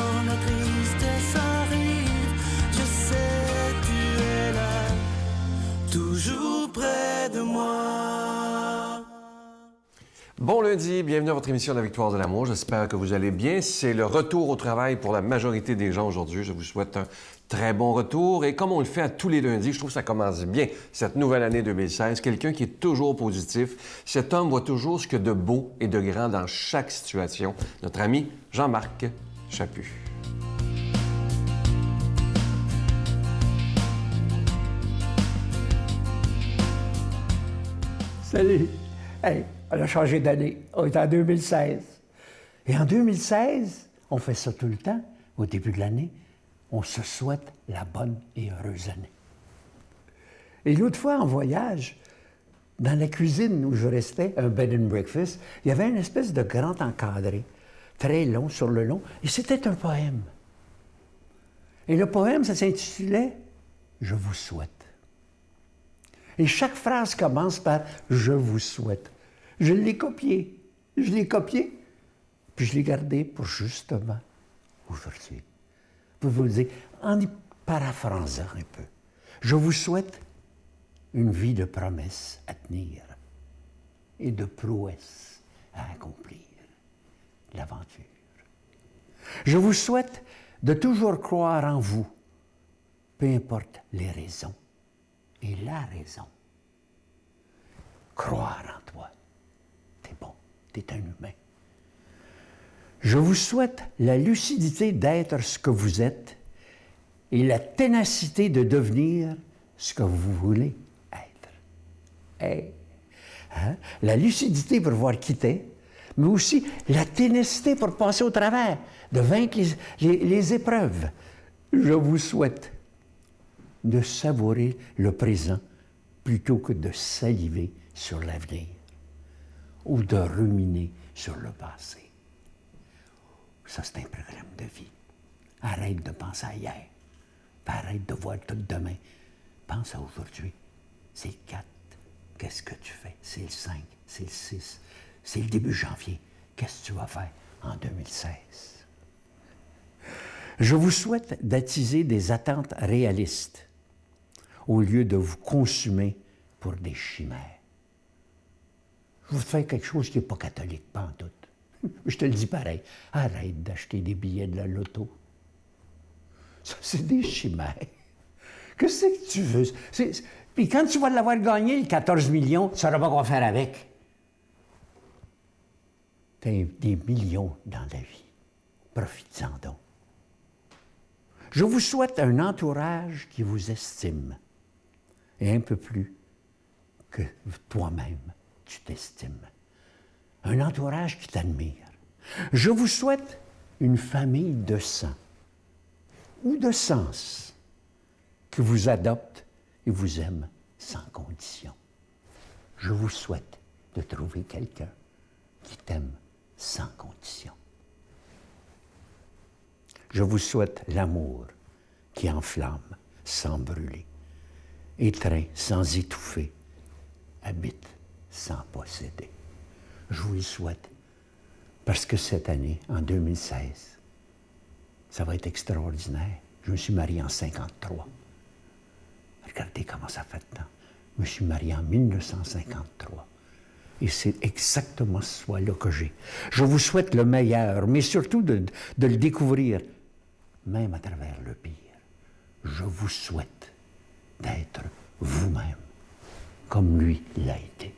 quand la tristesse arrive, je sais tu es là, toujours près de moi. Bon lundi, bienvenue à votre émission La Victoire de l'amour. J'espère que vous allez bien. C'est le retour au travail pour la majorité des gens aujourd'hui. Je vous souhaite un très bon retour. Et comme on le fait à tous les lundis, je trouve que ça commence bien cette nouvelle année 2016. Quelqu'un qui est toujours positif. Cet homme voit toujours ce qu'il y a de beau et de grand dans chaque situation. Notre ami Jean-Marc Chaput. Salut! Hey, on a changé d'année. On est en 2016. Et en 2016, on fait ça tout le temps, au début de l'année. On se souhaite la bonne et heureuse année. Et l'autre fois, en voyage, dans la cuisine où je restais, un bed and breakfast, il y avait une espèce de grand encadré, très long, sur le long, et c'était un poème. Et le poème, ça s'intitulait « Je vous souhaite ». Et chaque phrase commence par « Je vous souhaite ». Je l'ai copié, puis je l'ai gardé pour justement aujourd'hui. Pour vous le dire, en y paraphrasant un peu. Je vous souhaite une vie de promesses à tenir et de prouesses à accomplir. L'aventure. Je vous souhaite de toujours croire en vous, peu importe les raisons et la raison. Croire en toi. T'es bon, t'es un humain. Je vous souhaite la lucidité d'être ce que vous êtes et la ténacité de devenir ce que vous voulez être. Hey. Hein? La lucidité pour voir qui t'es, mais aussi la ténacité pour passer au travers, de vaincre les épreuves. Je vous souhaite de savourer le présent plutôt que de saliver sur l'avenir ou de ruminer sur le passé. Ça, c'est un programme de vie. Arrête de penser à hier. Arrête de voir tout demain. Pense à aujourd'hui. C'est le 4. Qu'est-ce que tu fais? C'est le 5. C'est le 6. C'est le début janvier. Qu'est-ce que tu vas faire en 2016? Je vous souhaite d'attiser des attentes réalistes au lieu de vous consumer pour des chimères. Je vous fais quelque chose qui n'est pas catholique, pas en tout. Je te le dis pareil. Arrête d'acheter des billets de la loto. Ça, c'est des chimères. Qu'est-ce que tu veux? Puis quand tu vas l'avoir gagné, le 14 millions, tu ne sauras pas quoi faire avec. Tu as des millions dans la vie. Profites-en donc. Je vous souhaite un entourage qui vous estime. Et un peu plus que toi-même, tu t'estimes. Un entourage qui t'admire. Je vous souhaite une famille de sang ou de sens qui vous adopte et vous aime sans condition. Je vous souhaite de trouver quelqu'un qui t'aime sans condition. Je vous souhaite l'amour qui enflamme sans brûler, étreint sans étouffer, habite sans posséder. Je vous le souhaite parce que cette année, en 2016, ça va être extraordinaire. Je me suis marié en 1953. Regardez comment ça fait de temps. Je me suis marié en 1953. Et c'est exactement ce choix-là que j'ai. Je vous souhaite le meilleur, mais surtout de le découvrir, même à travers le pire. Je vous souhaite d'être vous-même, comme lui l'a été.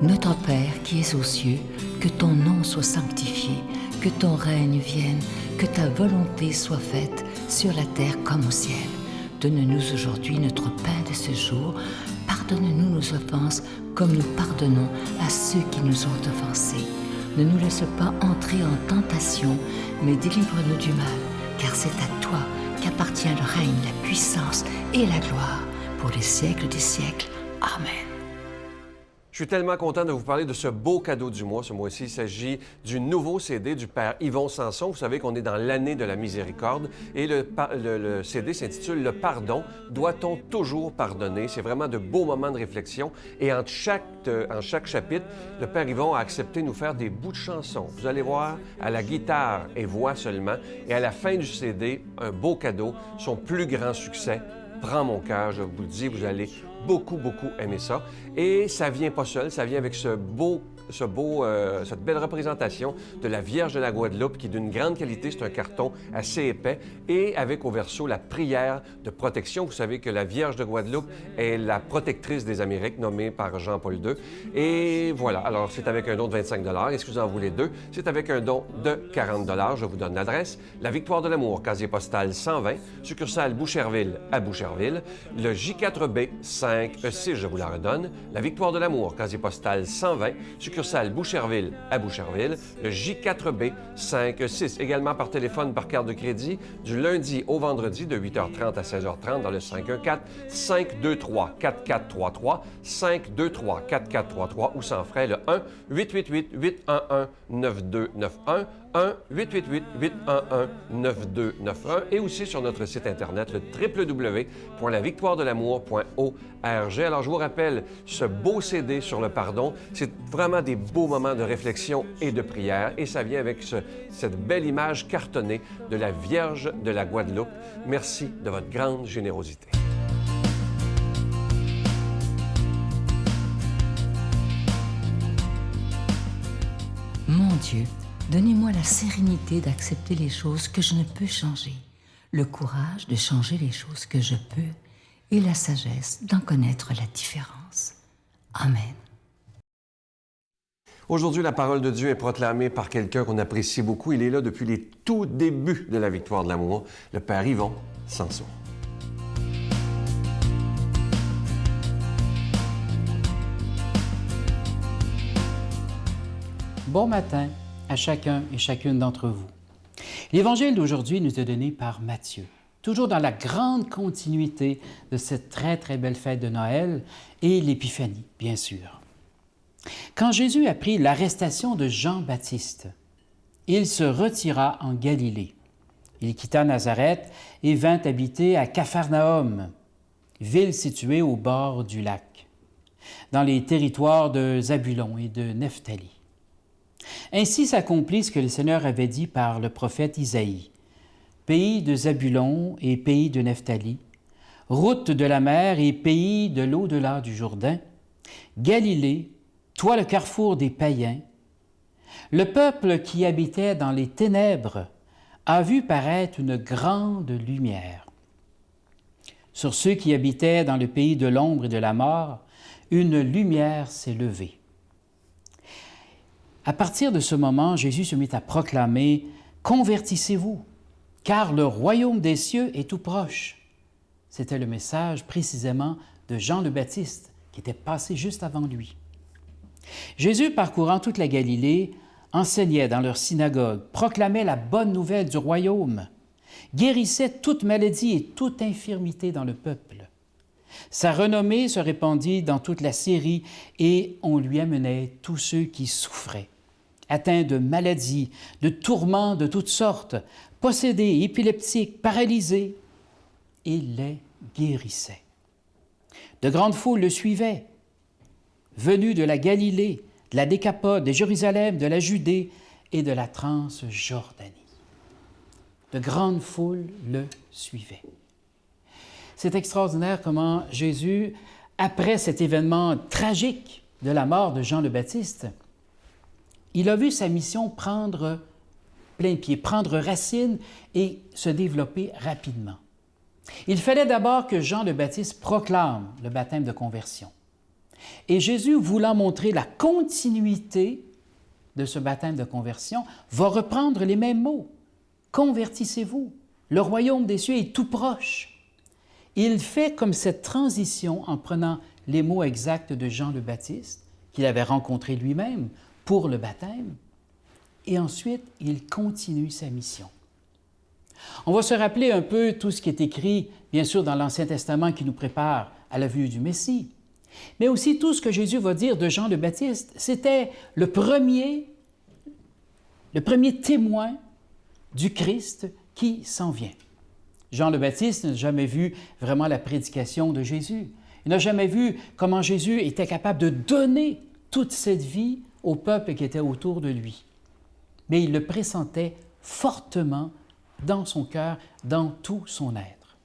Notre Père qui es aux cieux, que ton nom soit sanctifié, que ton règne vienne, que ta volonté soit faite sur la terre comme au ciel. Donne-nous aujourd'hui notre pain de ce jour. Pardonne-nous nos offenses comme nous pardonnons à ceux qui nous ont offensés. Ne nous laisse pas entrer en tentation, mais délivre-nous du mal, car c'est à toi qu'appartient le règne, la puissance et la gloire pour les siècles des siècles. Amen. Je suis tellement content de vous parler de ce beau cadeau du mois. Ce mois-ci, il s'agit du nouveau CD du Père Yvon Sanson. Vous savez qu'on est dans l'année de la miséricorde et le CD s'intitule « Le pardon. Doit-on toujours pardonner? » C'est vraiment de beaux moments de réflexion. Et en chaque chapitre, le Père Yvon a accepté de nous faire des bouts de chansons. Vous allez voir, à la guitare et voix seulement. Et à la fin du CD, un beau cadeau, son plus grand succès, « Prends mon cœur », je vous le dis, vous allez beaucoup aimer ça. Et ça vient pas seul, ça vient avec cette belle représentation de la Vierge de la Guadeloupe qui est d'une grande qualité, c'est un carton assez épais, et avec au verso la prière de protection. Vous savez que la Vierge de Guadeloupe est la protectrice des Amériques, nommée par Jean-Paul II. Et voilà, alors c'est avec un don de 25 $. Et si vous en voulez deux, c'est avec un don de 40 $. Je vous donne l'adresse. La Victoire de l'amour, casier postal 120, succursale Boucherville à Boucherville. Le J4B 5E6, je vous la redonne. La Victoire de l'amour, casier postal 120, succursale Boucherville à Boucherville. Le J4B 5E6, également par téléphone, par carte de crédit, du lundi au vendredi de 8h30 à 16h30 dans le 514-523-4433, 523-4433 ou sans frais le 1-888-811-9291, 1-888-811-9291 et aussi sur notre site Internet, le www.lavictoiredelamour.org. Alors, je vous rappelle, ce beau CD sur le pardon, c'est vraiment des beaux moments de réflexion et de prière et ça vient avec cette belle image cartonnée de la Vierge de la Guadeloupe. Merci de votre grande générosité. Mon Dieu, donnez-moi la sérénité d'accepter les choses que je ne peux changer, le courage de changer les choses que je peux et la sagesse d'en connaître la différence. Amen. Aujourd'hui, la parole de Dieu est proclamée par quelqu'un qu'on apprécie beaucoup. Il est là depuis les tout débuts de la Victoire de l'amour, le Père Yvon Sanson. Bon matin à chacun et chacune d'entre vous. L'Évangile d'aujourd'hui nous est donné par Matthieu, toujours dans la grande continuité de cette très belle fête de Noël et l'Épiphanie, bien sûr. Quand Jésus apprit l'arrestation de Jean-Baptiste, il se retira en Galilée. Il quitta Nazareth et vint habiter à Capharnaüm, ville située au bord du lac, dans les territoires de Zabulon et de Nephtali. Ainsi s'accomplit ce que le Seigneur avait dit par le prophète Isaïe. Pays de Zabulon et pays de Nephtali, route de la mer et pays de l'au-delà du Jourdain, Galilée, toi le carrefour des païens, le peuple qui habitait dans les ténèbres a vu paraître une grande lumière. Sur ceux qui habitaient dans le pays de l'ombre et de la mort, une lumière s'est levée. À partir de ce moment, Jésus se mit à proclamer « Convertissez-vous, car le royaume des cieux est tout proche. » C'était le message précisément de Jean le Baptiste, qui était passé juste avant lui. Jésus, parcourant toute la Galilée, enseignait dans leur synagogue, proclamait la bonne nouvelle du royaume, guérissait toute maladie et toute infirmité dans le peuple. Sa renommée se répandit dans toute la Syrie et on lui amenait tous ceux qui souffraient, atteints de maladies, de tourments de toutes sortes, possédés, épileptiques, paralysés. Il les guérissait. De grandes foules le suivaient, venus de la Galilée, de la Décapode, de Jérusalem, de la Judée et de la Transjordanie. De grandes foules le suivaient. C'est extraordinaire comment Jésus, après cet événement tragique de la mort de Jean le Baptiste, il a vu sa mission prendre plein pied, prendre racine et se développer rapidement. Il fallait d'abord que Jean le Baptiste proclame le baptême de conversion. Et Jésus, voulant montrer la continuité de ce baptême de conversion, va reprendre les mêmes mots. « Convertissez-vous, le royaume des cieux est tout proche. » Il fait comme cette transition en prenant les mots exacts de Jean le Baptiste, qu'il avait rencontré lui-même pour le baptême, et ensuite il continue sa mission. On va se rappeler un peu tout ce qui est écrit, bien sûr, dans l'Ancien Testament qui nous prépare à la venue du Messie. Mais aussi tout ce que Jésus va dire de Jean le Baptiste, c'était le premier témoin du Christ qui s'en vient. Jean le Baptiste n'a jamais vu vraiment la prédication de Jésus. Il n'a jamais vu comment Jésus était capable de donner toute cette vie au peuple qui était autour de lui. Mais il le pressentait fortement dans son cœur, dans tout son être.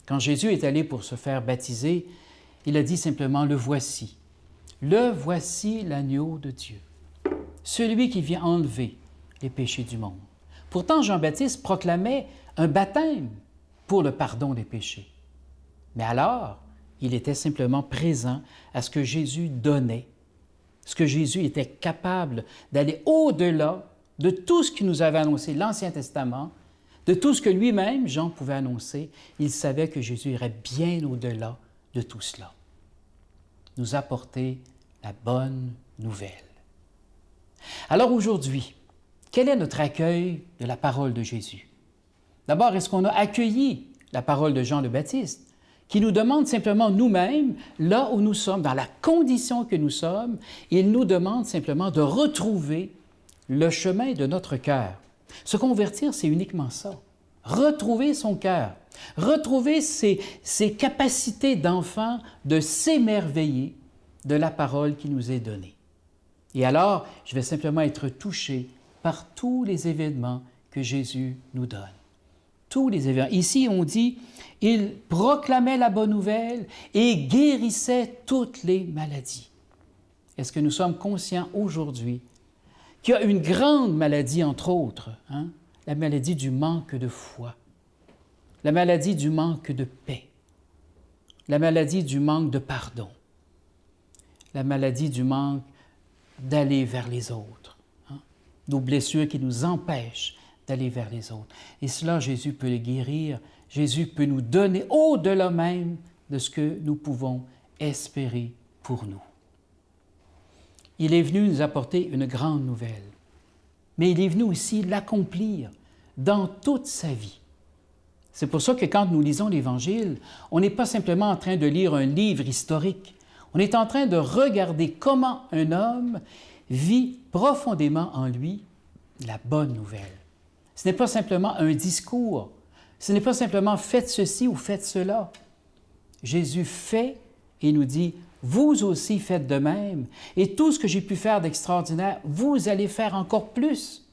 Quand Jésus est allé pour se faire baptiser, il a dit simplement « Le voici l'agneau de Dieu, celui qui vient enlever les péchés du monde. » Pourtant, Jean-Baptiste proclamait un baptême pour le pardon des péchés. Mais alors, il était simplement présent à ce que Jésus donnait, ce que Jésus était capable d'aller au-delà de tout ce qui nous avait annoncé l'Ancien Testament, de tout ce que lui-même, Jean, pouvait annoncer. Il savait que Jésus irait bien au-delà de tout cela. Nous apporter la bonne nouvelle. Alors aujourd'hui, quel est notre accueil de la parole de Jésus? D'abord, est-ce qu'on a accueilli la parole de Jean le Baptiste, qui nous demande simplement nous-mêmes, là où nous sommes, dans la condition que nous sommes, il nous demande simplement de retrouver le chemin de notre cœur. Se convertir, c'est uniquement ça. Retrouver son cœur, retrouver ses capacités d'enfant de s'émerveiller de la parole qui nous est donnée. Et alors, je vais simplement être touché par tous les événements que Jésus nous donne. Tous les événements. Ici, on dit, il proclamait la bonne nouvelle et guérissait toutes les maladies. Est-ce que nous sommes conscients aujourd'hui qu'il y a une grande maladie, entre autres, la maladie du manque de foi, la maladie du manque de paix, la maladie du manque de pardon, la maladie du manque d'aller vers les autres, nos blessures qui nous empêchent d'aller vers les autres. Et cela, Jésus peut les guérir, Jésus peut nous donner au-delà même de ce que nous pouvons espérer pour nous. Il est venu nous apporter une grande nouvelle, mais il est venu aussi l'accomplir dans toute sa vie. C'est pour ça que quand nous lisons l'Évangile, on n'est pas simplement en train de lire un livre historique, on est en train de regarder comment un homme vit profondément en lui la bonne nouvelle. Ce n'est pas simplement un discours, ce n'est pas simplement « faites ceci » ou « faites cela ». Jésus fait et nous dit « vous aussi faites de même, et tout ce que j'ai pu faire d'extraordinaire, vous allez faire encore plus. »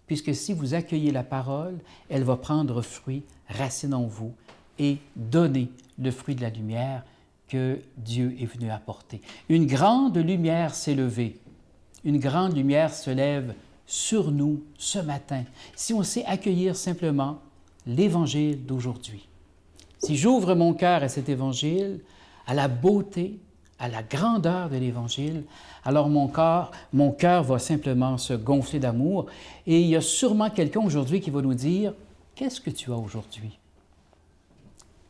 Puisque si vous accueillez la parole, elle va prendre fruit, racine en vous, et donner le fruit de la lumière que Dieu est venu apporter. Une grande lumière s'est levée. Une grande lumière se lève sur nous ce matin, si on sait accueillir simplement l'Évangile d'aujourd'hui. Si j'ouvre mon cœur à cet Évangile, à la beauté, à la grandeur de l'Évangile, alors mon cœur va simplement se gonfler d'amour. Et il y a sûrement quelqu'un aujourd'hui qui va nous dire « Qu'est-ce que tu as aujourd'hui? »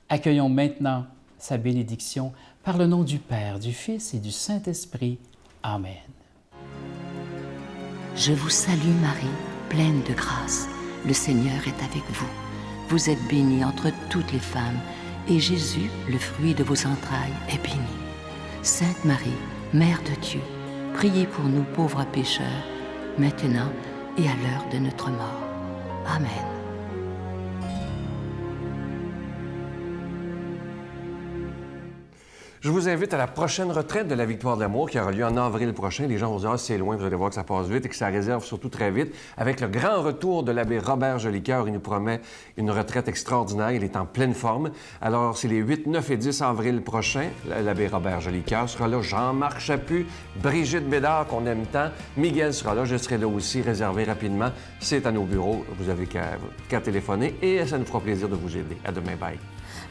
Accueillons maintenant sa bénédiction par le nom du Père, du Fils et du Saint-Esprit. Amen. Je vous salue Marie, pleine de grâce. Le Seigneur est avec vous. Vous êtes bénie entre toutes les femmes, et Jésus, le fruit de vos entrailles, est béni. Sainte Marie, Mère de Dieu, priez pour nous pauvres pécheurs, maintenant et à l'heure de notre mort. Amen. Je vous invite à la prochaine retraite de la Victoire de l'amour qui aura lieu en avril prochain. Les gens vont dire « Ah, c'est loin », vous allez voir que ça passe vite et que ça réserve surtout très vite. Avec le grand retour de l'abbé Robert Jolicoeur, il nous promet une retraite extraordinaire. Il est en pleine forme. Alors, c'est les 8, 9 et 10 avril prochains. L'abbé Robert Jolicoeur sera là. Jean-Marc Chaput, Brigitte Bédard, qu'on aime tant. Miguel sera là. Je serai là aussi, réservé rapidement. C'est à nos bureaux. Vous avez qu'à téléphoner et ça nous fera plaisir de vous aider. À demain. Bye.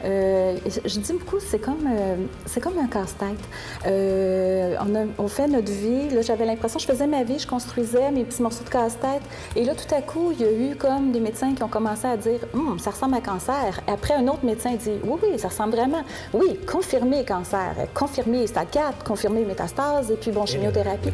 Je dis beaucoup, c'est comme un casse-tête. On fait notre vie. Là, j'avais l'impression, je faisais ma vie, je construisais mes petits morceaux de casse-tête. Et là, tout à coup, il y a eu comme des médecins qui ont commencé à dire « ça ressemble à cancer ». Après, un autre médecin dit « Oui, ça ressemble vraiment. Oui, confirmé cancer, confirmé stade 4, confirmé métastase, et puis bon, chimiothérapie ».